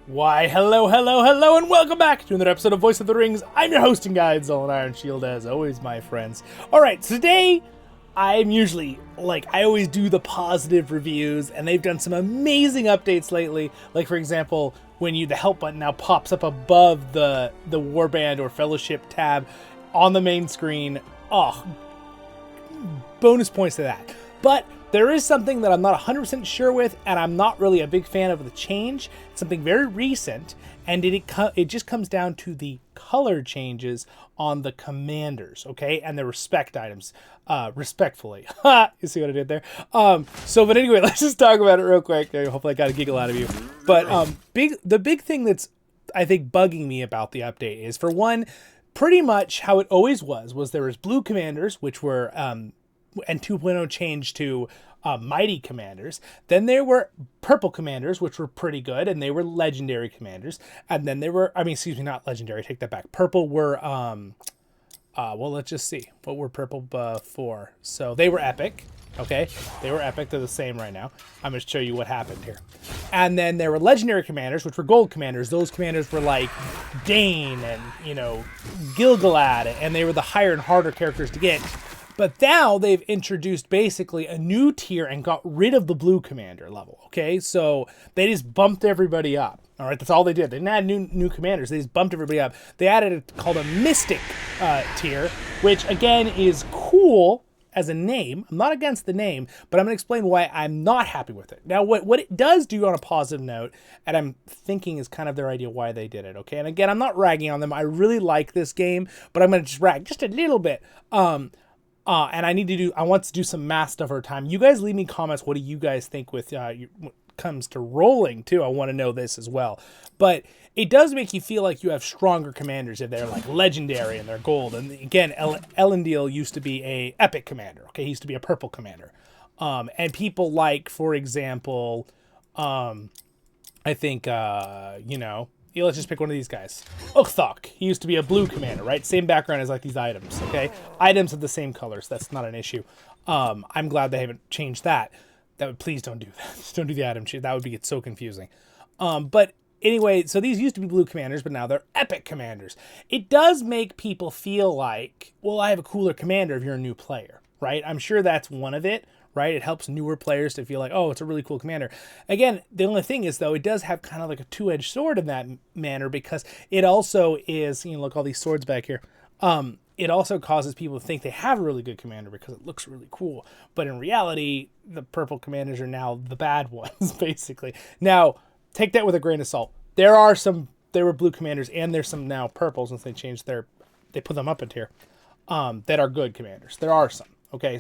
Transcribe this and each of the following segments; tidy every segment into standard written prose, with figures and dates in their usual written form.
Why, hello, hello, hello, and welcome back to another episode of Voice of the Rings. I'm your hosting guide, Zollin Ironshield, as always, my friends. Alright, so today, I'm usually, I always do the positive reviews, and they've done some amazing updates lately. Like, for example, when the help button now pops up above the Warband or Fellowship tab on the main screen. Oh, bonus points to that. But there is something that I'm not 100% sure with, and I'm not really a big fan of the change. It's something very recent, and it just comes down to the color changes on the commanders, okay? And the respect items, respectfully. You see what I did there? But anyway, let's just talk about it real quick. Hopefully I got a giggle out of you. But the big thing that's, I think, bugging me about the update is, for one, pretty much how it always was there was blue commanders, which were... and 2.0 changed to mighty commanders. Then there were purple commanders, which were pretty good, and they were legendary commanders. And then there were, not legendary, take that back. Purple were, let's just see. What were purple before? So they were epic, okay? They were epic. They're the same right now. I'm going to show you what happened here. And then there were legendary commanders, which were gold commanders. Those commanders were like Dane and, Gilgalad, and they were the higher and harder characters to get. But now they've introduced basically a new tier and got rid of the blue commander level, okay? So they just bumped everybody up, all right? That's all they did. They didn't add new commanders. They just bumped everybody up. They added called a mystic tier, which, again, is cool as a name. I'm not against the name, but I'm going to explain why I'm not happy with it. Now, what it does do on a positive note, and I'm thinking is kind of their idea why they did it, okay? And again, I'm not ragging on them. I really like this game, but I'm going to just rag just a little bit. And I want to do some math stuff over time. You guys leave me comments. What do you guys think when it comes to rolling too? I want to know this as well. But it does make you feel like you have stronger commanders if they're like legendary and they're gold. And again, Elendil used to be a epic commander. Okay, he used to be a purple commander. And people like, for example, I think let's just pick one of these guys. Uchthoc. He used to be a blue commander, right? Same background as like these items, okay? Items have the same colors. That's not an issue. I'm glad they haven't changed that. Please don't do that. Just don't do the item change. That would get so confusing. But anyway, so these used to be blue commanders, but now they're epic commanders. It does make people feel like, well, I have a cooler commander if you're a new player, right? I'm sure that's one of it. Right? It helps newer players to feel like, oh, it's a really cool commander. Again, the only thing is, though, it does have kind of like a two-edged sword in that manner, because it also is, look, all these swords back here. It also causes people to think they have a really good commander because it looks really cool. But in reality, the purple commanders are now the bad ones, basically. Now, take that with a grain of salt. There were blue commanders, and there's some now purples, since they put them up in here, that are good commanders. There are some. Okay,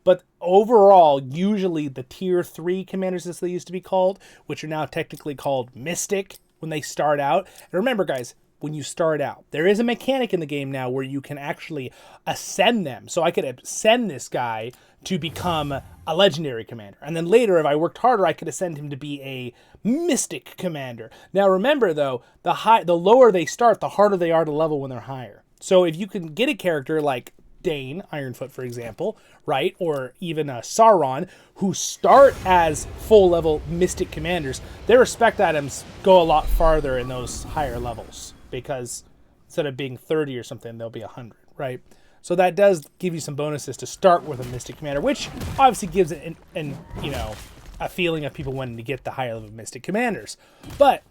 but overall, usually the tier 3 commanders, as they used to be called, which are now technically called Mystic when they start out. And remember, guys, when you start out, there is a mechanic in the game now where you can actually ascend them. So I could ascend this guy to become a legendary commander. And then later, if I worked harder, I could ascend him to be a Mystic commander. Now remember, though, the lower they start, the harder they are to level when they're higher. So if you can get a character like Dane, Ironfoot, for example, right? Or even Sauron, who start as full-level Mystic commanders, their respect items go a lot farther in those higher levels, because instead of being 30 or something, they'll be 100, right? So that does give you some bonuses to start with a Mystic commander, which obviously gives it a feeling of people wanting to get the higher level Mystic commanders. But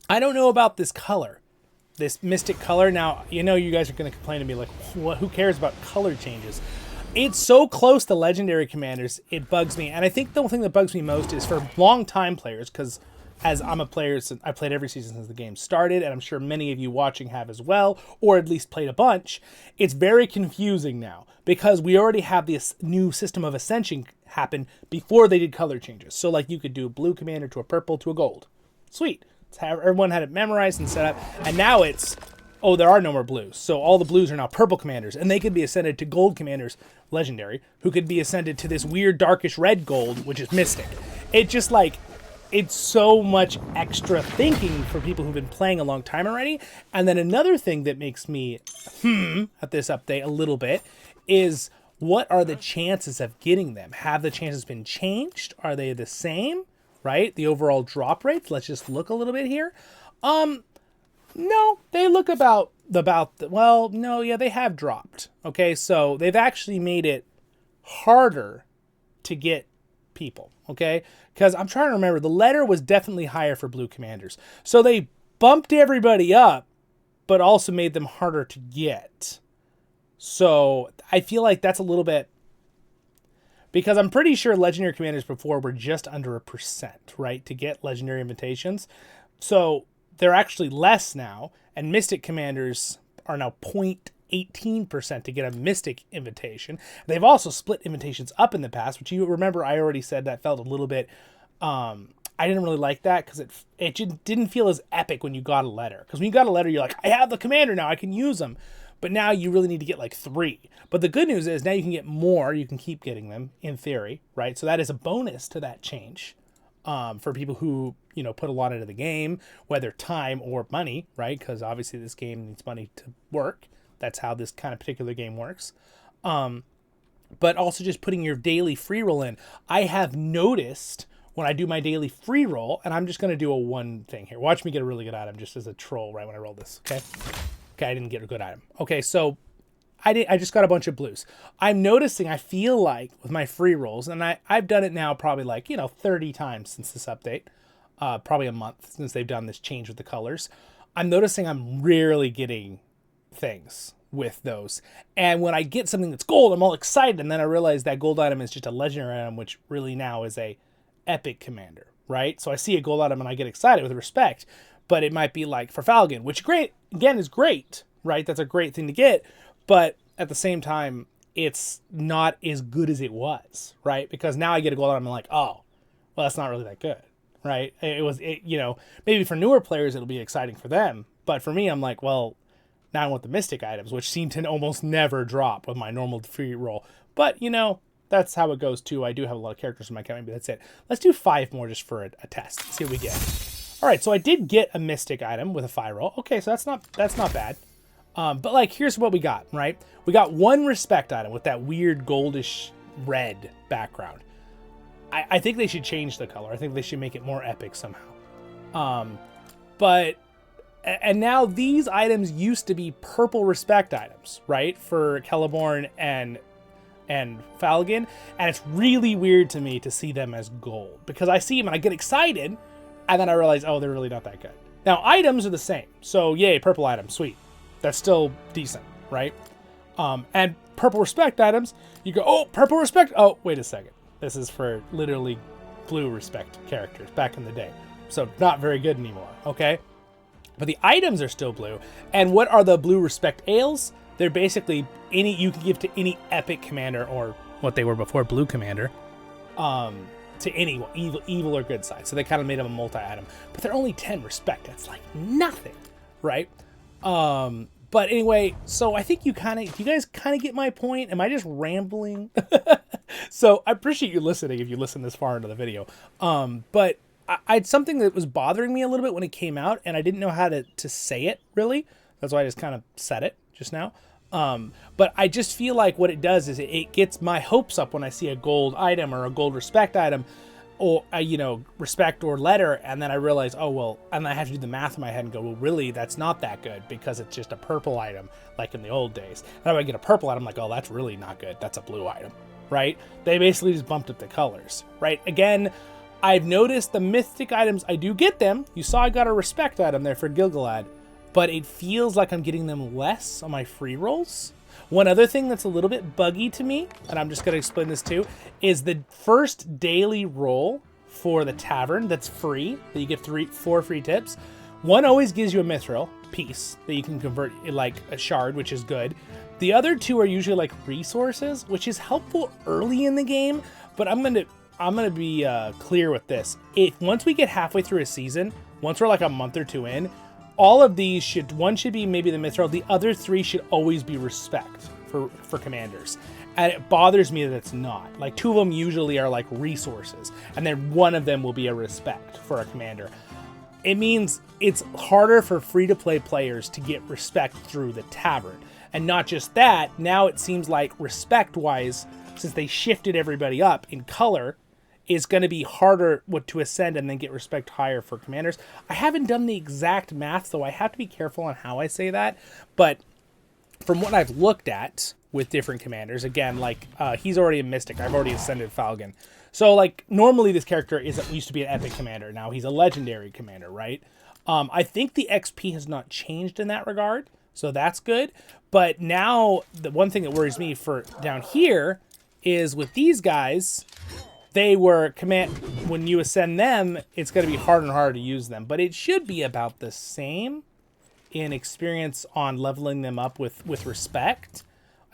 I don't know about this color. This Mystic color. Now, you guys are going to complain to me like, who cares about color changes? It's so close to legendary commanders, it bugs me. And I think the thing that bugs me most is for long-time players, because as I'm a player, I played every season since the game started, and I'm sure many of you watching have as well, or at least played a bunch. It's very confusing now, because we already have this new system of ascension happen before they did color changes. So like you could do a blue commander to a purple to a gold. Sweet. Everyone had it memorized and set up, and now it's, there are no more blues. So all the blues are now purple commanders, and they could be ascended to gold commanders, legendary, who could be ascended to this weird darkish red gold, which is Mystic. It's so much extra thinking for people who've been playing a long time already. And then another thing that makes me at this update a little bit is, what are the chances of getting them? Have the chances been changed? Are they the same? right? The overall drop rates. Let's just look a little bit here. No, they look well, no, yeah, they have dropped. Okay, so they've actually made it harder to get people, okay? Because I'm trying to remember, the letter was definitely higher for blue commanders. So they bumped everybody up, but also made them harder to get. So I feel like that's a little bit... Because I'm pretty sure legendary commanders before were just under 1%, right? To get legendary invitations. So they're actually less now. And mystic commanders are now 0.18% to get a mystic invitation. They've also split invitations up in the past, which you remember I already said that felt a little bit... I didn't really like that because it didn't feel as epic when you got a letter. Because when you got a letter, you're like, I have the commander now, I can use them. But now you really need to get like 3. But the good news is now you can get more. You can keep getting them in theory, right? So that is a bonus to that change for people who, you know, put a lot into the game, whether time or money, right? Because obviously this game needs money to work. That's how this kind of particular game works. But also just putting your daily free roll in. I have noticed when I do my daily free roll, and I'm just going to do a one thing here. Watch me get a really good item just as a troll right when I roll this, okay? Okay, I didn't get a good item. Okay, so I just got a bunch of blues. I'm noticing, I feel like, with my free rolls, and I've done it now probably like, 30 times since this update. Probably a month since they've done this change with the colors. I'm noticing I'm rarely getting things with those. And when I get something that's gold, I'm all excited, and then I realize that gold item is just a legendary item, which really now is a epic commander, right? So I see a gold item and I get excited with respect, but it might be like for Falcon, which is great, right? That's a great thing to get, but at the same time, it's not as good as it was, right? Because now I get a gold item and I'm like, oh, well, that's not really that good, right? Maybe for newer players, it'll be exciting for them, but for me, I'm like, well, now I want the mystic items, which seem to almost never drop with my normal free roll, but that's how it goes too. I do have a lot of characters in my account, maybe that's it. Let's do 5 more just for a test. See what we get. All right, so I did get a mystic item with a 5 roll. Okay, so that's not bad. But like, here's what we got, right? We got 1 respect item with that weird goldish red background. I think they should change the color. I think they should make it more epic somehow. And now these items used to be purple respect items, right? For Celeborn and Falcon, and it's really weird to me to see them as gold because I see them and I get excited and then I realize, oh, they're really not that good. Now items are the same, so yay, purple item, sweet, that's still decent, right? And purple respect items, you go, oh, purple respect, oh, wait a second, this is for literally blue respect characters back in the day, so not very good anymore, okay? But the items are still blue. And what are the blue respect ales? They're basically any you can give to any epic commander, or what they were before, blue commander, to any evil or good side. So they kind of made them a multi-item. But they're only 10 respect. That's like nothing, right? But anyway, so I think you guys kind of get my point. Am I just rambling? So I appreciate you listening if you listen this far into the video. But I had something that was bothering me a little bit when it came out, and I didn't know how to say it, really. That's why I just kind of said it just now. But I just feel like what it does is it gets my hopes up when I see a gold item or a gold respect item, or respect or letter, and then I realize, oh well, and I have to do the math in my head and go, well, really, that's not that good because it's just a purple item like in the old days. And if I get a purple item, I'm like, oh, that's really not good. That's a blue item, right? They basically just bumped up the colors, right? Again, I've noticed the mythic items, I do get them. You saw I got a respect item there for Gilgalad, but it feels like I'm getting them less on my free rolls. One other thing that's a little bit buggy to me, and I'm just going to explain this too, is the first daily roll for the Tavern that's free, that you get 4 free tips. One always gives you a mithril piece that you can convert like a shard, which is good. The other 2 are usually like resources, which is helpful early in the game, but I'm gonna be clear with this. Once we get halfway through a season, once we're like a month or 2 in, all of these one should be maybe the mithril, the other 3 should always be respect for commanders. And it bothers me that it's not. Like 2 of them usually are like resources, and then 1 of them will be a respect for a commander. It means it's harder for free-to-play players to get respect through the Tavern. And not just that, now it seems like respect-wise, since they shifted everybody up in color, is going to be harder to ascend and then get respect higher for commanders. I haven't done the exact math, so I have to be careful on how I say that. But from what I've looked at with different commanders, again, like he's already a mystic. I've already ascended Falcon. So like normally this character used to be an epic commander. Now he's a legendary commander, right? I think the XP has not changed in that regard, so that's good. But now the one thing that worries me for down here is with these guys, they were when you ascend them, it's going to be harder and harder to use them. But it should be about the same in experience on leveling them up with respect.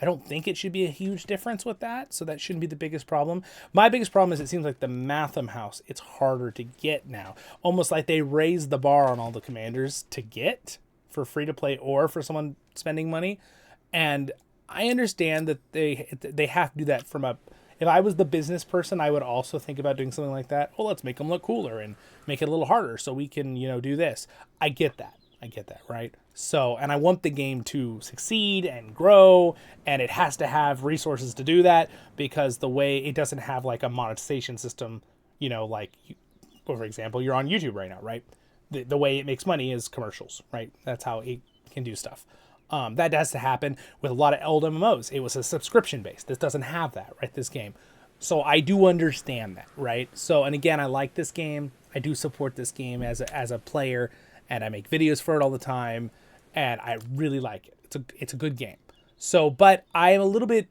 I don't think it should be a huge difference with that, so that shouldn't be the biggest problem. My biggest problem is it seems like the Matham House, it's harder to get now. Almost like they raised the bar on all the commanders to get for free-to-play or for someone spending money. And I understand that they have to do that from a... If I was the business person, I would also think about doing something like that. Well, let's make them look cooler and make it a little harder so we can, do this. I get that, right? So, and I want the game to succeed and grow, and it has to have resources to do that, because the way it doesn't have like a monetization system, for example, you're on YouTube right now, right? The way it makes money is commercials, right? That's how it can do stuff. That has to happen with a lot of old MMOs. It was a subscription base. This doesn't have that, right? This game. So I do understand that, right? So, and again, I like this game. I do support this game as a player, and I make videos for it all the time, and I really like it. It's a good game. So, but I'm a little bit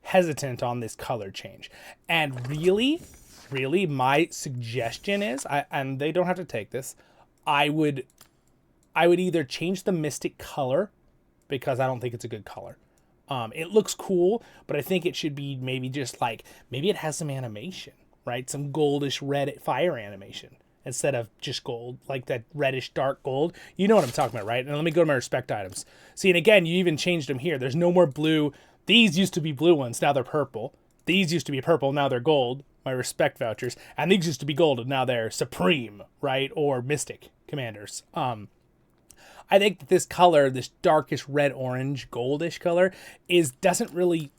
hesitant on this color change. And really, my suggestion is, and they don't have to take this, I would either change the Mystic color, because I don't think it's a good color. It looks cool, but I think it should be maybe just like, maybe it has some animation, right? Some goldish red fire animation instead of just gold, like that reddish dark gold. You know what I'm talking about, right? And let me go to my respect items. See, and again, you even changed them here. There's no more blue. These used to be blue ones. Now they're purple. These used to be purple. Now they're gold. My respect vouchers. And these used to be gold, and now they're supreme, right? Or mystic commanders. I think that this color, this darkish red, orange, goldish color, doesn't really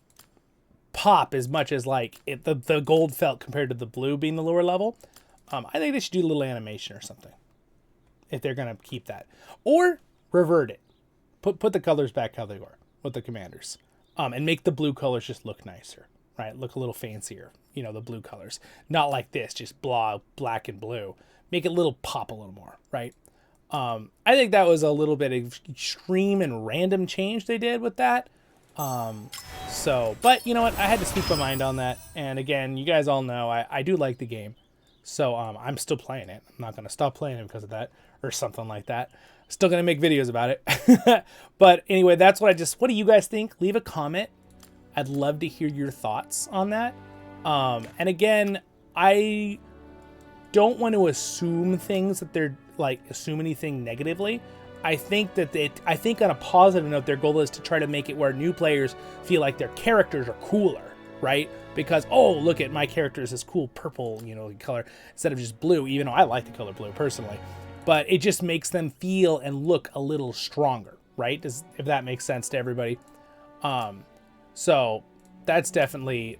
pop as much as like the gold felt compared to the blue being the lower level. I think they should do a little animation or something if they're going to keep that. Or revert it. Put the colors back how they were with the commanders. And make the blue colors just look nicer, right? Look a little fancier, the blue colors. Not like this, just black and blue. Make it pop a little more, right? I think that was a little bit of extreme and random change they did with that. But you know what? I had to speak my mind on that. And again, you guys all know I do like the game. So I'm still playing it. I'm not going to stop playing it because of that or something like that. Still going to make videos about it. But anyway, that's what do you guys think? Leave a comment. I'd love to hear your thoughts on that. And again, I don't want to assume things that they're assume anything negatively. I think on a positive note, their goal is to try to make it where new players feel like their characters are cooler, right? Because, oh, look at my character is this cool purple, color instead of just blue, even though I like the color blue personally. But it just makes them feel and look a little stronger, right? If that makes sense to everybody. So that's definitely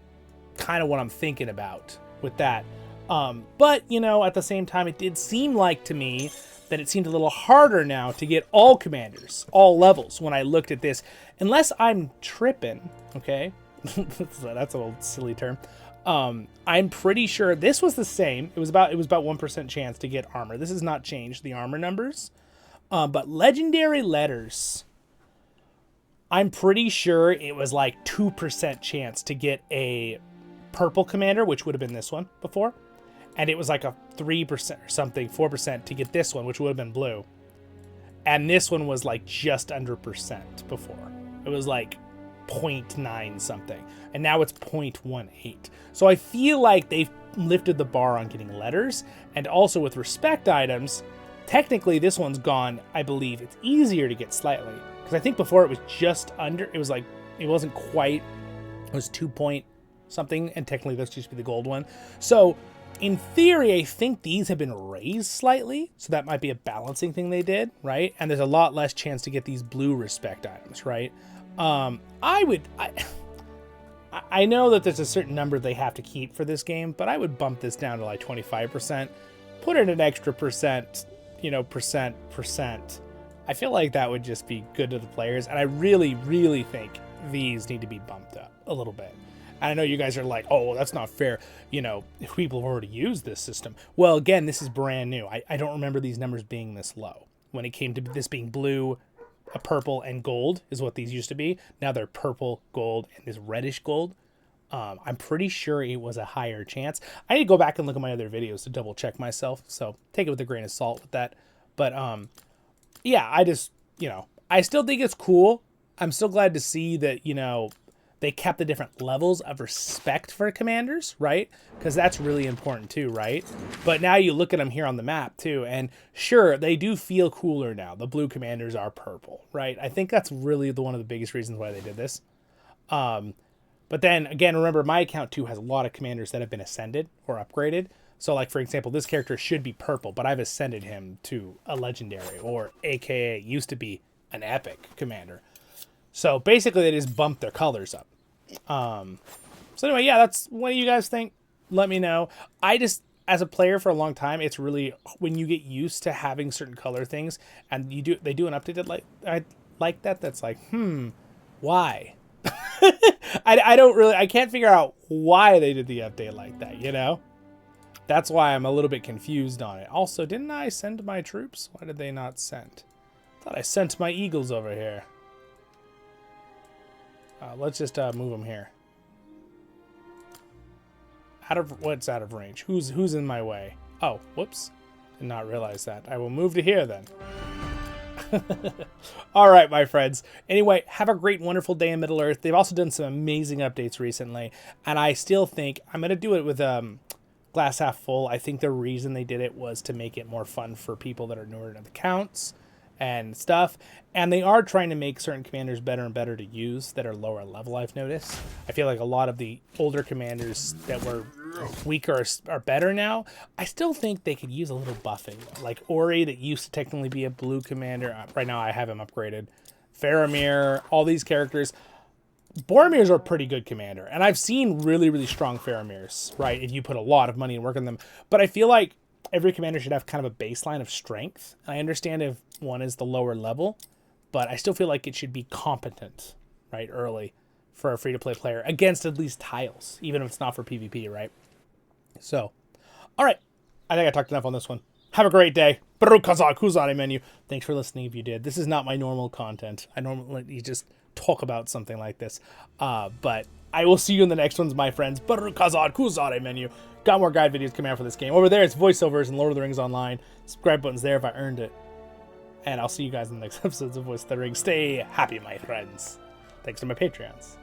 kind of what I'm thinking about with that. But, at the same time, it did seem like to me that it seemed a little harder now to get all commanders, all levels, when I looked at this. Unless I'm tripping, okay? That's an old silly term. I'm pretty sure this was the same. It was about 1% chance to get armor. This has not changed, the armor numbers. But legendary letters, I'm pretty sure it was like 2% chance to get a purple commander, which would have been this one before. And it was like a 3% or something, 4% to get this one, which would have been blue. And this one was like just under percent before. It was like 0.9 something. And now it's 0.18. So I feel like they've lifted the bar on getting letters. And also with respect items, technically this one's gone, I believe it's easier to get slightly. Because I think before it was just under, it was like, it wasn't quite, it was 2 point something. And technically this used to be the gold one. So in theory, I think these have been raised slightly, so that might be a balancing thing they did, right? And there's a lot less chance to get these blue respect items, right? I know that there's a certain number they have to keep for this game, but I would bump this down to like 25%. Put in an extra percent, you know, percent. I feel like that would just be good to the players, and I really, really think these need to be bumped up a little bit. And I know you guys are like, oh, well, that's not fair, you know, if people have already used this system. Well, again, this is brand new. I don't remember these numbers being this low. When it came to this being blue, a purple, and gold is what these used to be. Now they're purple, gold, and this reddish gold. I'm pretty sure it was a higher chance. I need to go back and look at my other videos to double check myself, so take it with a grain of salt with that. But yeah, I just, you know, I still think it's cool. I'm still glad to see that, you know, they kept the different levels of respect for commanders, right? Because that's really important too, right? But now you look at them here on the map too, and sure, they do feel cooler now. The blue commanders are purple, right? I think that's really one of the biggest reasons why they did this. But then again, remember my account too has a lot of commanders that have been ascended or upgraded. So like, for example, this character should be purple, but I've ascended him to a legendary, or AKA used to be an epic commander. So basically they just bumped their colors up. So anyway, yeah, that's what do you guys think? Let me know. I just, as a player for a long time, it's really when you get used to having certain color things and they do an updated like that. That's like, why? I can't figure out why they did the update like that, you know? That's why I'm a little bit confused on it. Also, didn't I send my troops? Why did they not send? Thought I sent my eagles over here. Let's just move them here. What's out of range? Who's in my way? Oh, whoops. Did not realize that. I will move to here then. All right, my friends. Anyway, have a great, wonderful day in Middle Earth. They've also done some amazing updates recently, and I still think I'm going to do it with glass half full. I think the reason they did it was to make it more fun for people that are newer to the counts and stuff. And they are trying to make certain commanders better and better to use that are lower level, I've noticed. I feel like a lot of the older commanders that were weaker are better now. I still think they could use a little buffing. Like Ori, that used to technically be a blue commander. Right now I have him upgraded. Faramir, all these characters. Boromir's are a pretty good commander. And I've seen really, really strong Faramirs, right? If you put a lot of money and work on them. But I feel like every commander should have kind of a baseline of strength. I understand if one is the lower level, but I still feel like it should be competent, right, early for a free-to-play player against at least tiles, even if it's not for PvP, right? So, all right. I think I talked enough on this one. Have a great day. Menu. Thanks for listening if you did. This is not my normal content. I normally just talk about something like this. But I will see you in the next ones, my friends. Menu. Got more guide videos coming out for this game. Over there, it's voiceovers and Lord of the Rings Online. Subscribe button's there if I earned it. And I'll see you guys in the next episodes of Voice of the Rings. Stay happy, my friends. Thanks to my Patreons.